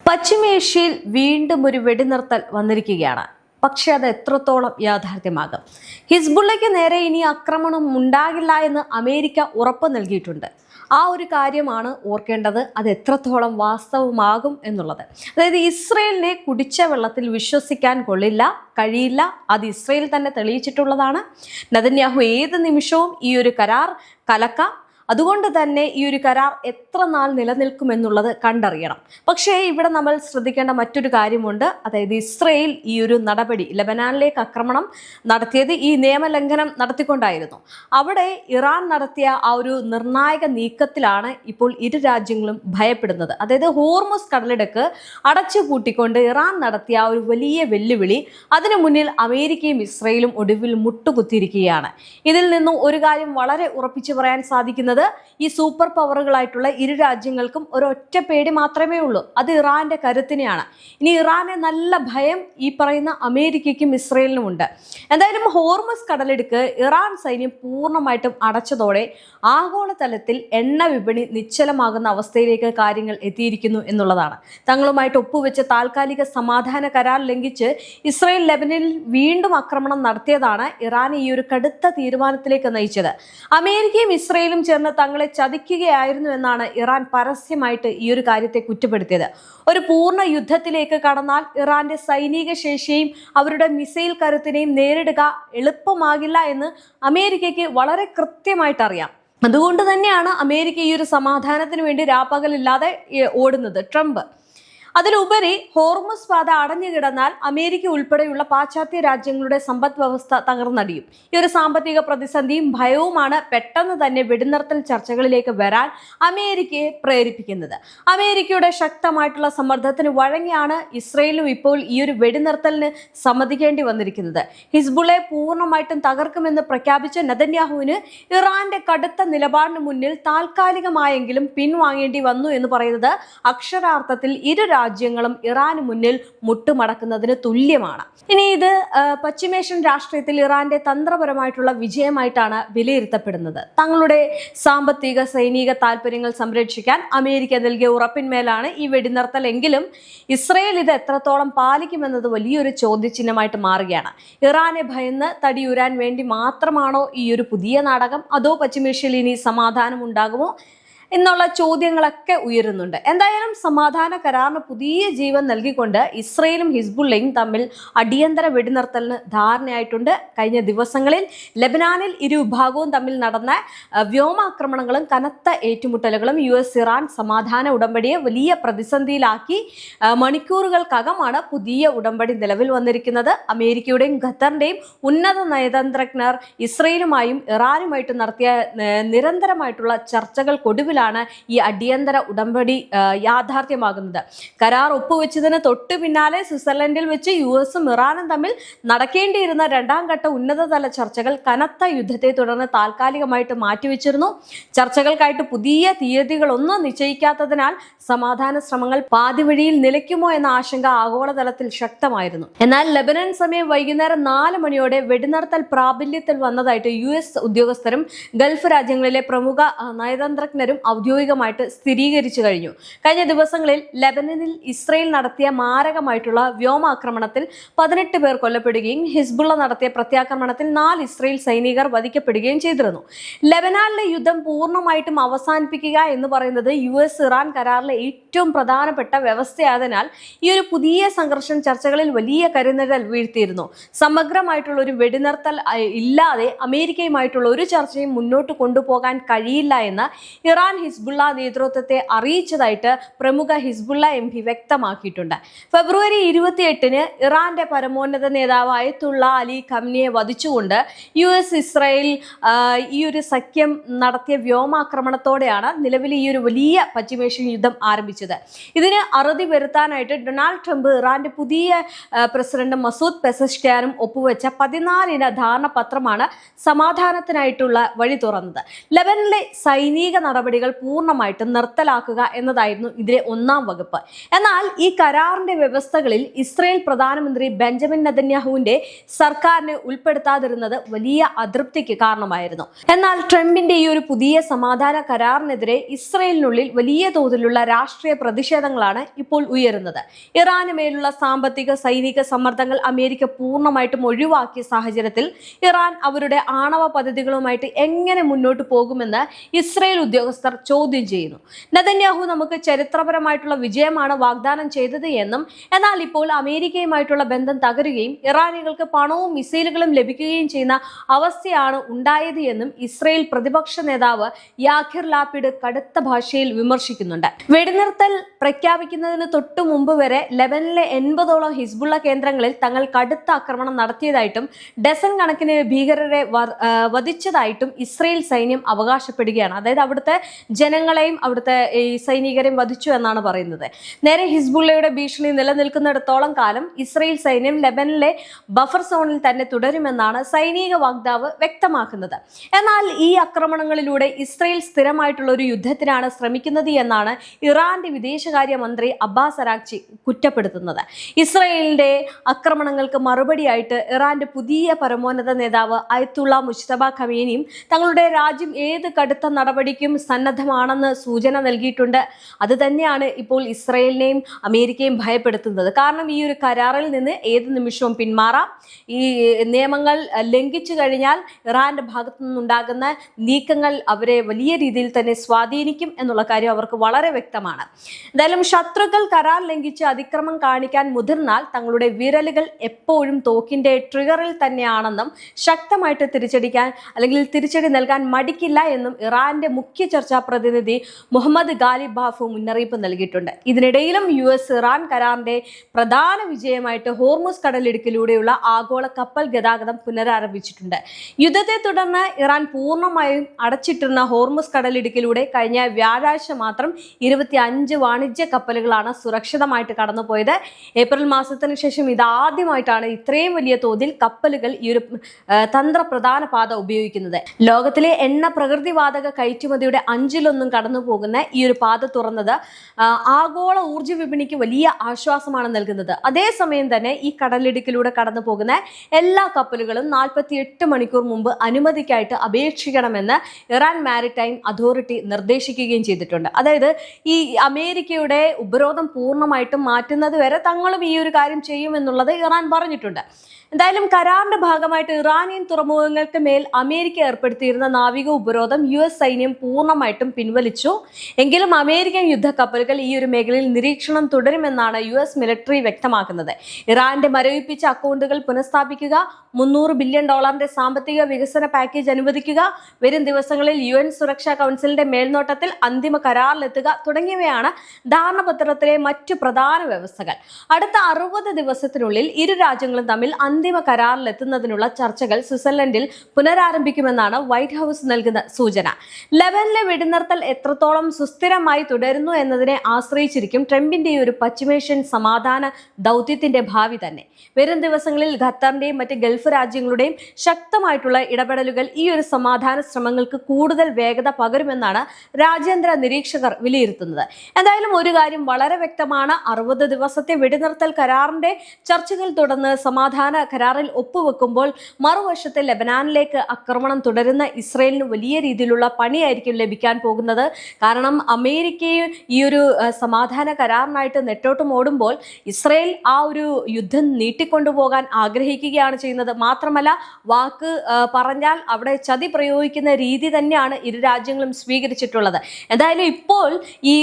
പശ്ചിമേഷ്യയിൽ വീണ്ടും ഒരു വെടിനിർത്തൽ വന്നിരിക്കുകയാണ്. പക്ഷെ അത് എത്രത്തോളം യാഥാർത്ഥ്യമാകും? ഹിസ്ബുള്ളയ്ക്ക് നേരെ ഇനി ആക്രമണം ഉണ്ടാകില്ല എന്ന് അമേരിക്ക ഉറപ്പ് നൽകിയിട്ടുണ്ട്. ആ ഒരു കാര്യമാണ് ഓർക്കേണ്ടത്. അത് എത്രത്തോളം വാസ്തവമാകും എന്നുള്ളത്. അതായത് ഇസ്രയേലിനെ കുടിച്ച വെള്ളത്തിൽ വിശ്വസിക്കാൻ കഴിയില്ല. അത് ഇസ്രയേൽ തന്നെ തെളിയിച്ചിട്ടുള്ളതാണ്. നെതന്യാഹു ഏത് നിമിഷവും ഈ ഒരു കരാർ കലക്കാം. അതുകൊണ്ട് തന്നെ ഈ ഒരു കരാർ എത്ര നാൾ നിലനിൽക്കുമെന്നുള്ളത് കണ്ടറിയണം. പക്ഷേ ഇവിടെ നമ്മൾ ശ്രദ്ധിക്കേണ്ട മറ്റൊരു കാര്യമുണ്ട്. അതായത് ഇസ്രയേൽ ഈ ഒരു നടപടി ലെബനാനിലേക്ക് ആക്രമണം നടത്തിയത് ഈ നിയമലംഘനം നടത്തിക്കൊണ്ടായിരുന്നു. അവിടെ ഇറാൻ നടത്തിയ ആ ഒരു നിർണായക നീക്കത്തിലാണ് ഇപ്പോൾ ഇരു രാജ്യങ്ങളും ഭയപ്പെടുന്നത്. അതായത് ഹോർമുസ് കടലിടുക്ക് അടച്ചുപൂട്ടിക്കൊണ്ട് ഇറാൻ നടത്തിയ ആ ഒരു വലിയ വെല്ലുവിളി, അതിനു മുന്നിൽ അമേരിക്കയും ഇസ്രയേലും ഒടുവിൽ മുട്ടുകുത്തിയിരിക്കുകയാണ്. ഇതിൽ നിന്നും ഒരു കാര്യം വളരെ ഉറപ്പിച്ചു പറയാൻ സാധിക്കുന്നത്, ഈ സൂപ്പർ പവറുകളായിട്ടുള്ള ഇരു രാജ്യങ്ങൾക്കും ഒരൊറ്റ പേടി മാത്രമേ ഉള്ളൂ. അത് ഇറാന്റെ കരുത്തിനെയാണ്. ഇനി ഇറാനെ നല്ല ഭയം ഈ പറയുന്ന അമേരിക്കയ്ക്കും ഇസ്രയേലിനും ഉണ്ട്. എന്തായാലും ഹോർമുസ് കടലിടുക്ക് ഇറാൻ സൈന്യം പൂർണ്ണമായിട്ടും അടച്ചതോടെ ആഗോളതലത്തിൽ എണ്ണ വിപണി നിശ്ചലമാകുന്ന അവസ്ഥയിലേക്ക് കാര്യങ്ങൾ എത്തിയിരിക്കുന്നു എന്നുള്ളതാണ്. തങ്ങളുമായിട്ട് ഒപ്പുവെച്ച താൽക്കാലിക സമാധാന കരാർ ലംഘിച്ച് ഇസ്രയേൽ ലെബനനിൽ വീണ്ടും ആക്രമണം നടത്തിയതാണ് ഇറാനെ ഈ ഒരു കടുത്ത തീരുമാനത്തിലേക്ക് നയിച്ചത്. അമേരിക്കയും ഇസ്രയേലും ചേർന്ന് തങ്ങളെ ചതിക്കുകയായിരുന്നു എന്നാണ് ഇറാൻ പരസ്യമായിട്ട് ഈ ഒരു കാര്യത്തെ കുറ്റപ്പെടുത്തിയത്. ഒരു പൂർണ്ണ യുദ്ധത്തിലേക്ക് കടന്നാൽ ഇറാന്റെ സൈനിക ശേഷിയെയും അവരുടെ മിസൈൽ കരുത്തിനെയും നേരിടുക എളുപ്പമാകില്ല എന്ന് അമേരിക്കയ്ക്ക് വളരെ കൃത്യമായിട്ട് അറിയാം. അതുകൊണ്ട് തന്നെയാണ് അമേരിക്ക ഈ ഒരു സമാധാനത്തിന് വേണ്ടി രാപ്പകലില്ലാതെ ഓടുന്നത്. ട്രംപ് അതിലുപരി ഹോർമുസ് പാത അടഞ്ഞു കിടന്നാൽ അമേരിക്ക ഉൾപ്പെടെയുള്ള പാശ്ചാത്യ രാജ്യങ്ങളുടെ സമ്പദ് വ്യവസ്ഥ തകർന്നടിയും. ഈ ഒരു സാമ്പത്തിക പ്രതിസന്ധിയും ഭയവുമാണ് പെട്ടെന്ന് തന്നെ വെടിനിർത്തൽ ചർച്ചകളിലേക്ക് വരാൻ അമേരിക്കയെ പ്രേരിപ്പിക്കുന്നത്. അമേരിക്കയുടെ ശക്തമായിട്ടുള്ള സമ്മർദ്ദത്തിന് വഴങ്ങിയാണ് ഇസ്രയേലും ഇപ്പോൾ ഈ ഒരു വെടിനിർത്തലിന് സമ്മതിക്കേണ്ടി വന്നിരിക്കുന്നത്. ഹിസ്ബുള്ളയെ പൂർണ്ണമായിട്ടും തകർക്കുമെന്ന് പ്രഖ്യാപിച്ച നെതന്യാഹുവിന് ഇറാന്റെ കടുത്ത നിലപാടിന് മുന്നിൽ താൽക്കാലികമായെങ്കിലും പിൻവാങ്ങേണ്ടി വന്നു എന്ന് പറയുന്നത് അക്ഷരാർത്ഥത്തിൽ ഇരു രാജ്യങ്ങളും ഇറാന് മുന്നിൽ മുട്ടുമടക്കുന്നതിന് തുല്യമാണ്. ഇനി ഇത് പശ്ചിമേഷ്യൻ രാഷ്ട്രീയത്തിൽ ഇറാന്റെ തന്ത്രപരമായിട്ടുള്ള വിജയമായിട്ടാണ് വിലയിരുത്തപ്പെടുന്നത്. തങ്ങളുടെ സാമ്പത്തിക സൈനിക താല്പര്യങ്ങൾ സംരക്ഷിക്കാൻ അമേരിക്ക നൽകിയ ഉറപ്പിന്മേലാണ് ഈ വെടിനിർത്തൽ എങ്കിലും ഇസ്രയേൽ ഇത് എത്രത്തോളം പാലിക്കുമെന്നത് വലിയൊരു ചോദ്യചിഹ്നമായിട്ട് മാറുകയാണ്. ഇറാനെ ഭയന്ന് തടിയുരാൻ വേണ്ടി മാത്രമാണോ ഈ ഒരു പുതിയ നാടകം, അതോ പശ്ചിമേഷ്യയിൽ ഇനി സമാധാനം ഉണ്ടാകുമോ എന്നുള്ള ചോദ്യങ്ങളൊക്കെ ഉയരുന്നുണ്ട്. എന്തായാലും സമാധാന കരാറിന് പുതിയ ജീവൻ നൽകിക്കൊണ്ട് ഇസ്രയേലും ഹിസ്ബുള്ളയും തമ്മിൽ അടിയന്തര വെടിനിർത്തലിന് ധാരണയായിട്ടുണ്ട്. കഴിഞ്ഞ ദിവസങ്ങളിൽ ലെബനാനിൽ ഇരു വിഭാഗവും തമ്മിൽ നടന്ന വ്യോമാക്രമണങ്ങളും കനത്ത ഏറ്റുമുട്ടലുകളും US ഇറാൻ സമാധാന ഉടമ്പടിയെ വലിയ പ്രതിസന്ധിയിലാക്കി. മണിക്കൂറുകൾക്കകമാണ് പുതിയ ഉടമ്പടി നിലവിൽ വന്നിരിക്കുന്നത്. അമേരിക്കയുടെയും ഖത്തറിന്റെയും ഉന്നത നയതന്ത്രജ്ഞർ ഇസ്രയേലുമായും ഇറാനുമായിട്ട് നടത്തിയ നിരന്തരമായിട്ടുള്ള ചർച്ചകൾക്കൊടുവിൽ ഈ അടിയന്തര ഉടമ്പടി യാഥാർത്ഥ്യമാകുന്നത്. കരാർ ഒപ്പുവെച്ചതിന് തൊട്ടു പിന്നാലെ സ്വിറ്റ്സർലൻഡിൽ വെച്ച് US-ഉം ഇറാനും തമ്മിൽ നടക്കേണ്ടിയിരുന്ന രണ്ടാം ഘട്ട ഉന്നതതല ചർച്ചകൾ കനത്ത യുദ്ധത്തെ തുടർന്ന് താൽക്കാലികമായിട്ട് മാറ്റിവെച്ചിരുന്നു. ചർച്ചകൾക്കായിട്ട് പുതിയ തീയതികളൊന്നും നിശ്ചയിക്കാത്തതിനാൽ സമാധാന ശ്രമങ്ങൾ പാതിവഴിയിൽ നിലയ്ക്കുമോ എന്ന ആശങ്ക ആഗോളതലത്തിൽ ശക്തമായിരുന്നു. എന്നാൽ ലെബനൻ സമയം വൈകുന്നേരം 4 മണിയോടെ വെടിനിർത്തൽ പ്രാബല്യത്തിൽ വന്നതായിട്ട് US ഉദ്യോഗസ്ഥരും ഗൾഫ് രാജ്യങ്ങളിലെ പ്രമുഖ നയതന്ത്രജ്ഞരും ഔദ്യോഗികമായിട്ട് സ്ഥിരീകരിച്ചു കഴിഞ്ഞു. കഴിഞ്ഞ ദിവസങ്ങളിൽ ലെബനനിൽ ഇസ്രയേൽ നടത്തിയ മാരകമായിട്ടുള്ള വ്യോമാക്രമണത്തിൽ 18 പേർ കൊല്ലപ്പെടുകയും ഹിസ്ബുള്ള നടത്തിയ പ്രത്യാക്രമണത്തിൽ 4 ഇസ്രയേൽ സൈനികർ വധിക്കപ്പെടുകയും ചെയ്തിരുന്നു. ലെബനാനിലെ യുദ്ധം പൂർണ്ണമായിട്ടും അവസാനിപ്പിക്കുക എന്ന് പറയുന്നത് US ഇറാൻ കരാറിലെ ഏറ്റവും പ്രധാനപ്പെട്ട വ്യവസ്ഥയായതിനാൽ ഈ ഒരു പുതിയ സംഘർഷം ചർച്ചകളിൽ വലിയ കരിനിഴൽ വീഴ്ത്തിയിരുന്നു. സമഗ്രമായിട്ടുള്ള ഒരു വെടിനിർത്തൽ ഇല്ലാതെ അമേരിക്കയുമായിട്ടുള്ള ഒരു ചർച്ചയും മുന്നോട്ട് കൊണ്ടുപോകാൻ കഴിയില്ല എന്ന് ഇറാൻ ഹിസ്ബുള്ള നേതൃത്വത്തെ അറിയിച്ചതായിട്ട് പ്രമുഖ ഹിസ്ബുള്ള MP വ്യക്തമാക്കിയിട്ടുണ്ട്. ഫെബ്രുവരി 28-ന് ഇറാന്റെ പരമോന്നത നേതാവ് അയത്തുള്ള അലി ഖംനിയെ വധിച്ചുകൊണ്ട് US ഇസ്രായേൽ ഈ ഒരു സഖ്യം നടത്തിയ വ്യോമാക്രമണത്തോടെയാണ് നിലവിൽ ഈ ഒരു വലിയ പശ്ചിമേഷ്യൻ യുദ്ധം ആരംഭിച്ചത്. ഇതിന് അറുതി വരുത്താനായിട്ട് ഡൊണാൾഡ് ട്രംപ് ഇറാന്റെ പുതിയ പ്രസിഡന്റ് മസൂദ് പെസഷ്കിയാനും ഒപ്പുവെച്ച 14-ഇന ധാരണാപത്രമാണ് സമാധാനത്തിനായിട്ടുള്ള വഴി തുറന്നത്. ലെബനനിലെ സൈനിക നടപടികൾ നടപടികൾ പൂർണ്ണമായിട്ടും നിർത്തലാക്കുക എന്നതായിരുന്നു ഇതിലെ ഒന്നാം വകുപ്പ്. എന്നാൽ ഈ കരാറിന്റെ വ്യവസ്ഥകളിൽ ഇസ്രയേൽ പ്രധാനമന്ത്രി ബെഞ്ചമിൻ നെതന്യാഹുവിന്റെ സർക്കാരിനെ ഉൾപ്പെടുത്താതിരുന്നത് വലിയ അതൃപ്തിക്ക് കാരണമായിരുന്നു. എന്നാൽ ട്രംപിന്റെ ഈ ഒരു പുതിയ സമാധാന കരാറിനെതിരെ ഇസ്രയേലിനുള്ളിൽ വലിയ തോതിലുള്ള രാഷ്ട്രീയ പ്രതിഷേധങ്ങളാണ് ഇപ്പോൾ ഉയരുന്നത്. ഇറാന് മേലുള്ള സാമ്പത്തിക സൈനിക സമ്മർദ്ദങ്ങൾ അമേരിക്ക പൂർണ്ണമായിട്ടും ഒഴിവാക്കിയ സാഹചര്യത്തിൽ ഇറാൻ അവരുടെ ആണവ പദ്ധതികളുമായിട്ട് എങ്ങനെ മുന്നോട്ട് പോകുമെന്ന് ഇസ്രയേൽ ഉദ്യോഗസ്ഥർ ചോദ്യം ചെയ്യുന്നു. നെതന്യാഹു നമുക്ക് ചരിത്രപരമായിട്ടുള്ള വിജയമാണ് വാഗ്ദാനം ചെയ്തത് എന്നും എന്നാൽ ഇപ്പോൾ അമേരിക്കയുമായിട്ടുള്ള ബന്ധം തകരുകയും ഇറാനികൾക്ക് പണവും മിസൈലുകളും ലഭിക്കുകയും ചെയ്യുന്ന അവസ്ഥയാണ് ഉണ്ടായത് എന്നും ഇസ്രയേൽ പ്രതിപക്ഷ നേതാവ് യാഖിർ ലാപിഡ് കടുത്ത ഭാഷയിൽ വിമർശിക്കുന്നുണ്ട്. വെടിനിർത്തൽ പ്രഖ്യാപിക്കുന്നതിന് തൊട്ടു മുമ്പ് വരെ ലെബനനിലെ 80ഓളം ഹിസ്ബുള്ള കേന്ദ്രങ്ങളിൽ തങ്ങൾ കടുത്ത ആക്രമണം നടത്തിയതായിട്ടും ഡസൻ കണക്കിന് ഭീകരരെ വധിച്ചതായിട്ടും ഇസ്രയേൽ സൈന്യം അവകാശപ്പെടുകയാണ്. അതായത് അവിടുത്തെ ജനങ്ങളെയും അവിടുത്തെ ഈ സൈനികരെയും വധിച്ചു എന്നാണ് പറയുന്നത്. നേരെ ഹിസ്ബുള്ളയുടെ ഭീഷണി നിലനിൽക്കുന്നിടത്തോളം കാലം ഇസ്രയേൽ സൈന്യം ലെബനനിലെ ബഫർ സോണിൽ തന്നെ തുടരുമെന്നാണ് സൈനിക വക്താവ് വ്യക്തമാക്കുന്നത്. എന്നാൽ ഈ ആക്രമണങ്ങളിലൂടെ ഇസ്രയേൽ സ്ഥിരമായിട്ടുള്ള ഒരു യുദ്ധത്തിനാണ് ശ്രമിക്കുന്നത് എന്നാണ് ഇറാന്റെ വിദേശകാര്യ മന്ത്രി അബ്ബാസ് അരാഗ്ചി കുറ്റപ്പെടുത്തുന്നത്. ഇസ്രയേലിന്റെ ആക്രമണങ്ങൾക്ക് മറുപടിയായിട്ട് ഇറാന്റെ പുതിയ പരമോന്നത നേതാവ് അയത്തുള്ള മുജ്തബ ഖമേനിയും തങ്ങളുടെ രാജ്യം ഏത് കടുത്ത നടപടിക്കും സന്നദ്ധമാണെന്ന് സൂചന നൽകിയിട്ടുണ്ട്. അത് തന്നെയാണ് ഇപ്പോൾ ഇസ്രയേലിനെയും അമേരിക്കയും ഭയപ്പെടുത്തുന്നത്. കാരണം ഈ ഒരു കരാറിൽ നിന്ന് ഏത് നിമിഷവും പിന്മാറാം. ഈ നിയമങ്ങൾ ലംഘിച്ചു കഴിഞ്ഞാൽ ഇറാന്റെ ഭാഗത്തു നിന്നുണ്ടാകുന്ന നീക്കങ്ങൾ അവരെ വലിയ രീതിയിൽ തന്നെ സ്വാധീനിക്കും എന്നുള്ള കാര്യം അവർക്ക് വളരെ വ്യക്തമാണ്. എന്തായാലും ശത്രുക്കൾ കരാർ ലംഘിച്ച് അതിക്രമം കാണിക്കാൻ മുതിർന്നാൽ തങ്ങളുടെ വിരലുകൾ എപ്പോഴും തോക്കിന്റെ ട്രിഗറിൽ തന്നെയാണെന്നും ശക്തമായിട്ട് തിരിച്ചടി നൽകാൻ മടിക്കില്ല എന്നും ഇറാന്റെ മുഖ്യ ചർച്ചാ പ്രതിനിധി മുഹമ്മദ് ഗാലിബ് ബാഫു മുന്നറിയിപ്പ് നൽകിയിട്ടുണ്ട്. ഇതിനിടയിലും US ഇറാൻ കരാറിന്റെ പ്രധാന വിജയമായിട്ട് ഹോർമുസ് കടലിടുക്കിലൂടെയുള്ള ആഗോള കപ്പൽ ഗതാഗതം പുനരാരംഭിച്ചിട്ടുണ്ട്. യുദ്ധത്തെ തുടർന്ന് ഇറാൻ പൂർണ്ണമായും അടച്ചിട്ടിരുന്ന ഹോർമുസ് കടലിടുക്കിലൂടെ കഴിഞ്ഞ വ്യാഴാഴ്ച മാത്രം 25 വാണിജ്യ കപ്പലുകളാണ് സുരക്ഷിതമായിട്ട് കടന്നുപോയത്. ഏപ്രിൽ മാസത്തിന് ശേഷം ഇതാദ്യമായിട്ടാണ് ഇത്രയും വലിയ തോതിൽ കപ്പലുകൾ ഈ ഒരു തന്ത്രപ്രധാന പാത ഉപയോഗിക്കുന്നത്. ലോകത്തിലെ എണ്ണ പ്രകൃതിവാതക കയറ്റുമതിയുടെ 1/5 കടന്നു പോകുന്ന ഈ ഒരു പാത തുറന്നത് ആഗോള ഊർജ്ജ വിപണിക്ക് വലിയ ആശ്വാസമാണ് നൽകുന്നത്. അതേസമയം തന്നെ ഈ കടലിടുക്കിലൂടെ കടന്നു പോകുന്ന എല്ലാ കപ്പലുകളും 48 മണിക്കൂർ മുമ്പ് അനുമതിക്കായിട്ട് അപേക്ഷിക്കണമെന്ന് ഇറാൻ മാരിടൈം അതോറിറ്റി നിർദ്ദേശിക്കുകയും ചെയ്തിട്ടുണ്ട്. അതായത് ഈ അമേരിക്കയുടെ ഉപരോധം പൂർണ്ണമായിട്ടും മാറ്റുന്നത് വരെ തങ്ങളും ഈ ഒരു കാര്യം ചെയ്യുമെന്നുള്ളത് ഇറാൻ പറഞ്ഞിട്ടുണ്ട്. എന്തായാലും കരാറിന്റെ ഭാഗമായിട്ട് ഇറാനിയൻ തുറമുഖങ്ങൾക്ക് മേൽ അമേരിക്ക ഏർപ്പെടുത്തിയിരുന്ന നാവിക ഉപരോധം US സൈന്യം പൂർണ്ണമായിട്ടും പിൻവലിച്ചു. എങ്കിലും അമേരിക്കൻ യുദ്ധക്കപ്പലുകൾ ഈ ഒരു മേഖലയിൽ നിരീക്ഷണം തുടരുമെന്നാണ് US മിലിറ്ററി വ്യക്തമാക്കുന്നത്. ഇറാന്റെ മരവിപ്പിച്ച അക്കൗണ്ടുകൾ പുനഃസ്ഥാപിക്കുക, $300 ബില്യൺ സാമ്പത്തിക വികസന പാക്കേജ് അനുവദിക്കുക, വരും ദിവസങ്ങളിൽ UN സുരക്ഷാ കൗൺസിലിന്റെ മേൽനോട്ടത്തിൽ അന്തിമ കരാറിലെത്തുക തുടങ്ങിയവയാണ് ധാരണാപത്രത്തിലെ മറ്റു പ്രധാന വ്യവസ്ഥകൾ. അടുത്ത 60 ദിവസത്തിനുള്ളിൽ ഇരു രാജ്യങ്ങളും തമ്മിൽ അന്തിമ കരാറിലെത്തുന്നതിനുള്ള ചർച്ചകൾ സ്വിറ്റ്സർലൻഡിൽ പുനരാരംഭിക്കുമെന്നാണ് വൈറ്റ് ഹൗസ് നൽകുന്ന സൂചന. ലെബനനിലെ വെടിനിർത്തൽ എത്രത്തോളം സുസ്ഥിരമായി തുടരുന്നു എന്നതിനെ ആശ്രയിച്ചിരിക്കും ട്രംപിന്റെ ഒരു പശ്ചിമേഷ്യൻ സമാധാന ദൗത്യത്തിന്റെ ഭാവി തന്നെ. വരും ദിവസങ്ങളിൽ ഖത്തറിന്റെയും മറ്റ് ഗൾഫ് രാജ്യങ്ങളുടെയും ശക്തമായിട്ടുള്ള ഇടപെടലുകൾ ഈ ഒരു സമാധാന ശ്രമങ്ങൾക്ക് കൂടുതൽ വേഗത പകരുമെന്നാണ് രാജ്യാന്തര നിരീക്ഷകർ വിലയിരുത്തുന്നത്. എന്തായാലും ഒരു കാര്യം വളരെ വ്യക്തമാണ്. 60 ദിവസത്തെ വെടിനിർത്തൽ കരാറിന്റെ ചർച്ചകൾ തുടർന്ന് സമാധാന കരാറിൽ ഒപ്പുവെക്കുമ്പോൾ മറുവശത്തെ ലെബനാനിലേക്ക് ആക്രമണം തുടരുന്ന ഇസ്രയേലിന് വലിയ രീതിയിലുള്ള പണിയായിരിക്കും ലഭിക്കാൻ പോകുന്നത്. കാരണം അമേരിക്കയും ഈ ഒരു സമാധാന കരാറിനായിട്ട് നെട്ടോട്ടം ഓടുമ്പോൾ ഇസ്രയേൽ ആ ഒരു യുദ്ധം നീട്ടിക്കൊണ്ടുപോകാൻ ആഗ്രഹിക്കുകയാണ് ചെയ്യുന്നത്. മാത്രമല്ല വാക്ക് പറഞ്ഞാൽ അവിടെ ചതി പ്രയോഗിക്കുന്ന രീതി തന്നെയാണ് ഇരു രാജ്യങ്ങളും സ്വീകരിച്ചിട്ടുള്ളത്. എന്തായാലും ഇപ്പോൾ ഈ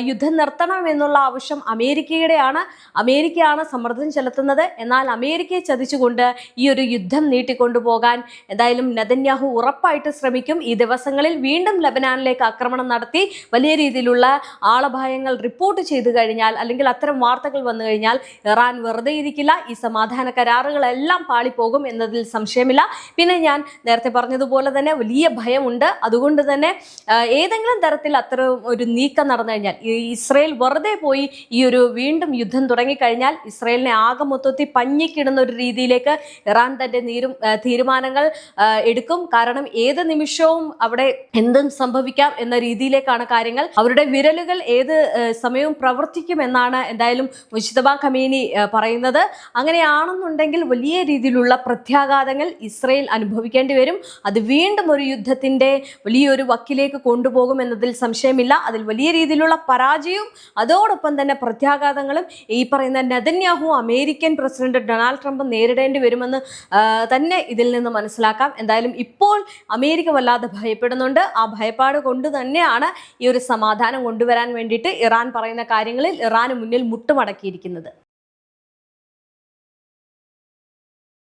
യുദ്ധം നിർത്തണം എന്നുള്ള ആവശ്യം അമേരിക്കയാണ് സമ്മർദ്ദം ചെലുത്തുന്നത്. എന്നാൽ അമേരിക്കയെ ചതിച്ചുകൊണ്ട് ഈ ഒരു യുദ്ധം നീട്ടിക്കൊണ്ടുപോകാൻ എന്തായാലും നെതന്യാഹു ഉറപ്പായിട്ട് ശ്രമിക്കും. ഈ ദിവസങ്ങളിൽ വീണ്ടും ലെബനാനിലേക്ക് ആക്രമണം നടത്തി വലിയ രീതിയിലുള്ള ആളപായങ്ങൾ റിപ്പോർട്ട് ചെയ്തു കഴിഞ്ഞാൽ, അല്ലെങ്കിൽ അത്തരം വാർത്തകൾ വന്നു കഴിഞ്ഞാൽ ഇറാൻ വെറുതെ ഇരിക്കില്ല. ഈ സമാധാന കരാറുകളെല്ലാം പാളിപ്പോകും എന്നതിൽ സംശയമില്ല. പിന്നെ ഞാൻ നേരത്തെ പറഞ്ഞതുപോലെ തന്നെ വലിയ ഭയമുണ്ട്. അതുകൊണ്ട് തന്നെ ഏതെങ്കിലും തരത്തിൽ അത്തരം ഒരു നീക്കം നടന്നു കഴിഞ്ഞാൽ, ഇസ്രയേൽ വെറുതെ പോയി ഈ ഒരു വീണ്ടും യുദ്ധം തുടങ്ങിക്കഴിഞ്ഞാൽ ഇസ്രയേലിനെ ആകെ മൊത്തത്തിൽ പഞ്ഞിക്കിടുന്ന ഒരു രീതിയിലേക്ക് ഇറാൻ തന്റെ തീരുമാനങ്ങൾ എടുക്കും. കാരണം ഏത് നിമിഷവും അവിടെ എന്തും സംഭവിക്കാം എന്ന രീതിയിലേക്കാണ് കാര്യങ്ങൾ. അവരുടെ വിരലുകൾ ഏത് സമയവും പ്രവർത്തിക്കുമെന്നാണ് എന്തായാലും മുജ്തബ ഖമീനി പറയുന്നത്. അങ്ങനെയാണെന്നുണ്ടെങ്കിൽ വലിയ രീതിയിലുള്ള പ്രത്യാഘാതങ്ങൾ ഇസ്രയേൽ അനുഭവിക്കേണ്ടി വരും. അത് വീണ്ടും ഒരു യുദ്ധത്തിന്റെ വലിയൊരു വക്കിലേക്ക് കൊണ്ടുപോകും എന്നതിൽ സംശയമില്ല. അതിൽ വലിയ രീതിയിലുള്ള പരാജയവും അതോടൊപ്പം തന്നെ പ്രത്യാഘാതങ്ങളും ഈ പറയുന്ന Netanyahu American president Donald Trump നേരിടേണ്ടി വരുമെന്ന് തന്നെ ഇതിൽ നിന്ന് മനസ്സിലാക്കാം. എന്തായാലും ഇപ്പോൾ അമേരിക്ക വല്ലാതെ ഭയപ്പെടുന്നുണ്ട്. ആ ഭയപ്പാട് കൊണ്ട് തന്നെയാണ് ഈ ഒരു സമാധാനം കൊണ്ടുവരാൻ വേണ്ടിയിട്ട് ഇറാൻ പറയുന്ന കാര്യങ്ങളിൽ ഇറാന് മുന്നിൽ മുട്ടുമടക്കിയിരിക്കുന്നത്.